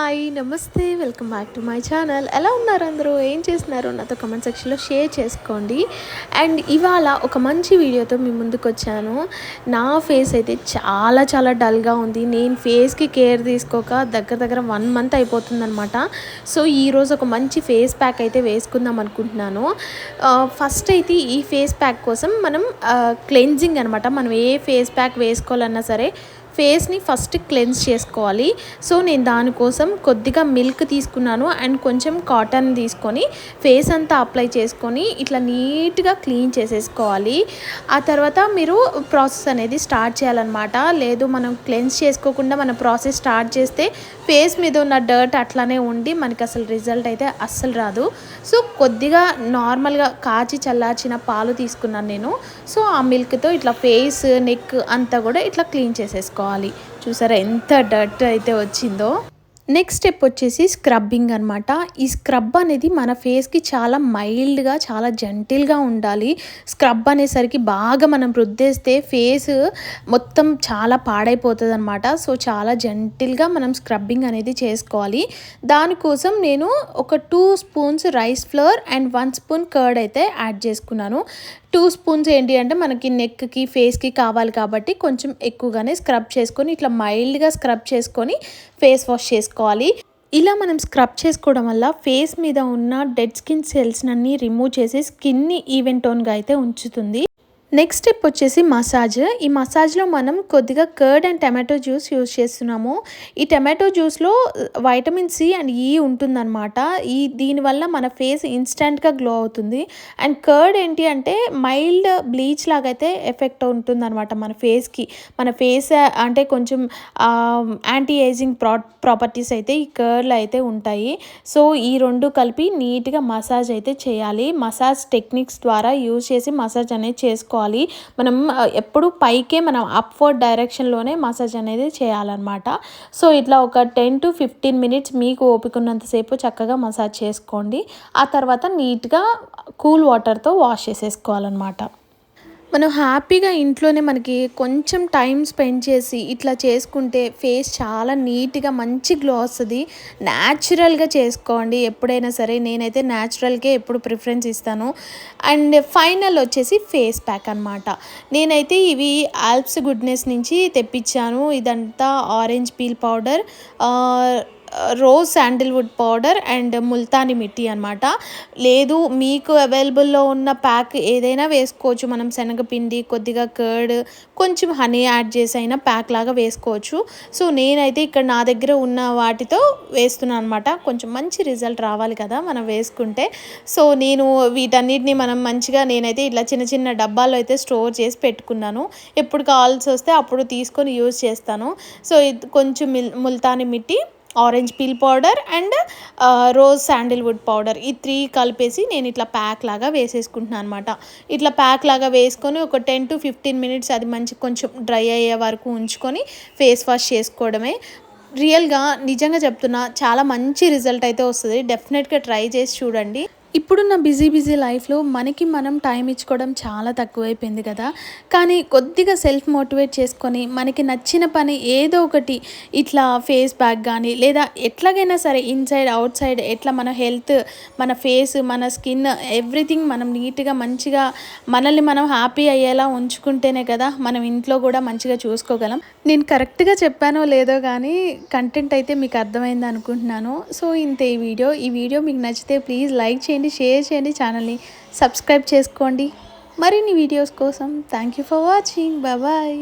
Hi నమస్తే welcome back to my channel. ఎలా ఉన్నారు అందరూ? ఏం చేస్తున్నారు? నాతో కమెంట్ సెక్షన్లో షేర్ చేసుకోండి. అండ్ ఇవాళ ఒక మంచి వీడియోతో మీ ముందుకు వచ్చాను. నా ఫేస్ అయితే చాలా చాలా డల్గా ఉంది. నేను ఫేస్కి కేర్ తీసుకోక దగ్గర 1 మంత్ అయిపోతుందనమాట. సో ఈరోజు ఒక మంచి ఫేస్ ప్యాక్ అయితే వేసుకుందాం అనుకుంటున్నాను. ఫస్ట్ అయితే ఈ ఫేస్ ప్యాక్ కోసం మనం క్లెన్జింగ్ అనమాట. మనం ఏ ఫేస్ ప్యాక్ వేసుకోవాలన్నా సరే ఫేస్ని ఫస్ట్ క్లెన్స్ చేసుకోవాలి. సో నేను దానికోసం కొద్దిగా మిల్క్ తీసుకున్నాను అండ్ కొంచెం కాటన్ తీసుకొని ఫేస్ అంతా అప్లై చేసుకొని ఇట్లా నీట్గా క్లీన్ చేసేసుకోవాలి. ఆ తర్వాత మీరు ప్రాసెస్ అనేది స్టార్ట్ చేయాలన్నమాట. లేదు మనం క్లెన్స్ చేసుకోకుండా మన ప్రాసెస్ స్టార్ట్ చేస్తే ఫేస్ మీద ఉన్న డర్ట్ అట్లానే ఉండి మనకి అసలు రిజల్ట్ అయితే అస్సలు రాదు. సో కొద్దిగా నార్మల్గా కాచి చల్లార్చిన పాలు తీసుకున్నాను నేను. సో ఆ మిల్క్తో ఇట్లా ఫేస్ నెక్ అంతా కూడా ఇట్లా క్లీన్ చేసేసుకోవాలి. చూసారా ఎంత డర్ట్ అయితే వచ్చిందో. నెక్స్ట్ స్టెప్ వచ్చేసి స్క్రబ్బింగ్ అనమాట. ఈ స్క్రబ్ అనేది మన ఫేస్కి చాలా మైల్డ్గా చాలా జెంటిల్గా ఉండాలి. స్క్రబ్ అనేసరికి బాగా మనం రుద్దేస్తే ఫేస్ మొత్తం చాలా పాడైపోతుంది అనమాట. సో చాలా జెంటిల్గా మనం స్క్రబ్బింగ్ అనేది చేసుకోవాలి. దానికోసం నేను ఒక 2 spoons rice flour and 1 spoon curd అయితే యాడ్ చేసుకున్నాను. 2 స్పూన్స్ ఏంటి అంటే మనకి నెక్కి ఫేస్కి కావాలి కాబట్టి కొంచెం ఎక్కువగానే స్క్రబ్ చేసుకొని ఇట్లా మైల్డ్గా స్క్రబ్ చేసుకొని ఫేస్ వాష్ చేసుకోవాలి. ఇలా మనం స్క్రబ్ చేసుకోవడం వల్ల ఫేస్ మీద ఉన్న డెడ్ స్కిన్ సెల్స్ అన్నీ రిమూవ్ చేసి స్కిన్ని ఈవెన్ టోన్గా అయితే ఉంచుతుంది. నెక్స్ట్ స్టెప్ వచ్చేసి మసాజ్. ఈ మసాజ్లో మనం కొద్దిగా curd and tomato juice use చేస్తున్నాము. ఈ టమాటో జ్యూస్లో వైటమిన్ సి అండ్ ఈ ఉంటుందన్నమాట. దీనివల్ల మన ఫేస్ ఇన్స్టెంట్గా గ్లో అవుతుంది. అండ్ కర్డ్ ఏంటి అంటే మైల్డ్ బ్లీచ్ లాగైతే ఎఫెక్ట్ ఉంటుందన్నమాట మన ఫేస్కి. మన ఫేస్ అంటే కొంచెం యాంటీ ఏజింగ్ ప్రాపర్టీస్ అయితే ఈ కర్డ్లో అయితే ఉంటాయి. సో ఈ రెండు కలిపి నీట్గా మసాజ్ అయితే చేయాలి. మసాజ్ టెక్నిక్స్ ద్వారా యూజ్ చేసి మసాజ్ అనేది చేసుకోవాలి. మనం ఎప్పుడు పైకే మనం అప్వర్డ్ డైరెక్షన్లోనే మసాజ్ అనేది చేయాలన్నమాట. సో ఇట్లా ఒక 10 to 15 మినిట్స్ మీకు ఓపిక ఉన్నంతసేపు చక్కగా మసాజ్ చేసుకోండి. ఆ తర్వాత నీట్గా కూల్ వాటర్తో వాష్ చేసేసుకోవాలన్నమాట. మనం హ్యాపీగా ఇంట్లోనే మనకి కొంచెం టైం స్పెండ్ చేసి ఇట్లా చేసుకుంటే ఫేస్ చాలా నీట్గా మంచి గ్లో వస్తుంది. న్యాచురల్గా చేసుకోండి ఎప్పుడైనా సరే. నేనైతే న్యాచురల్కే ఎప్పుడు ప్రిఫరెన్స్ ఇస్తాను. అండ్ ఫైనల్ వచ్చేసి ఫేస్ ప్యాక్ అనమాట. నేనైతే ఇవి ఆల్ప్స్ గుడ్నెస్ నుంచి తెప్పించాను. ఇదంతా orange peel powder, rose sandalwood powder and Multani mitti అనమాట. లేదు మీకు అవైలబుల్లో ఉన్న ప్యాక్ ఏదైనా వేసుకోవచ్చు. మనం శనగపిండి, కొద్దిగా కర్డ్, కొంచెం హనీ యాడ్ చేసి అయినా ప్యాక్ లాగా వేసుకోవచ్చు. సో నేనైతే ఇక్కడ నా దగ్గర ఉన్న వాటితో వేస్తున్నాను అనమాట. కొంచెం మంచి రిజల్ట్ రావాలి కదా మనం వేసుకుంటే. సో నేను వీటన్నిటిని మనం మంచిగా నేనైతే ఇట్లా చిన్న చిన్న డబ్బాల్లో అయితే స్టోర్ చేసి పెట్టుకున్నాను. ఎప్పుడు కావాల్సి వస్తే అప్పుడు తీసుకొని యూజ్ చేస్తాను. సో ఇది కొంచెం Multani mitti, orange peel powder and rose sandalwood powder, ఈ 3 కలిపేసి నేను ఇట్లా ప్యాక్ లాగా వేసేసుకుంటున్నాను అనమాట. ఇట్లా ప్యాక్ లాగా వేసుకొని ఒక 10 to 15 మినిట్స్ అది మంచి కొంచెం డ్రై అయ్యే వరకు ఉంచుకొని ఫేస్ వాష్ చేసుకోవడమే. రియల్గా నిజంగా చెప్తున్నా చాలా మంచి రిజల్ట్ అయితే వస్తుంది. డెఫినెట్గా ట్రై చేసి చూడండి. ఇప్పుడున్న బిజీ లైఫ్లో మనకి మనం టైం ఇచ్చుకోవడం చాలా తక్కువైపోయింది కదా. కానీ కొద్దిగా సెల్ఫ్ మోటివేట్ చేసుకొని మనకి నచ్చిన పని ఏదో ఒకటి ఇట్లా ఫేస్ ప్యాక్ కానీ లేదా ఎట్లాగైనా సరే ఇన్సైడ్ అవుట్ సైడ్ ఎట్లా మన హెల్త్, మన ఫేస్, మన స్కిన్ ఎవ్రీథింగ్ మనం నీట్గా మంచిగా మనల్ని మనం హ్యాపీ అయ్యేలా ఉంచుకుంటేనే కదా మనం ఇంట్లో కూడా మంచిగా చూసుకోగలం. నేను కరెక్ట్గా చెప్పానో లేదో కానీ కంటెంట్ అయితే మీకు అర్థమైంది అనుకుంటున్నాను. సో ఇంతే ఈ వీడియో మీకు నచ్చితే ప్లీజ్ లైక్ చేయండి, షేర్ చేయండి, ఛానల్ని సబ్స్క్రైబ్ చేసుకోండి. మరిన్ని వీడియోస్ కోసం thank you for watching. Bye.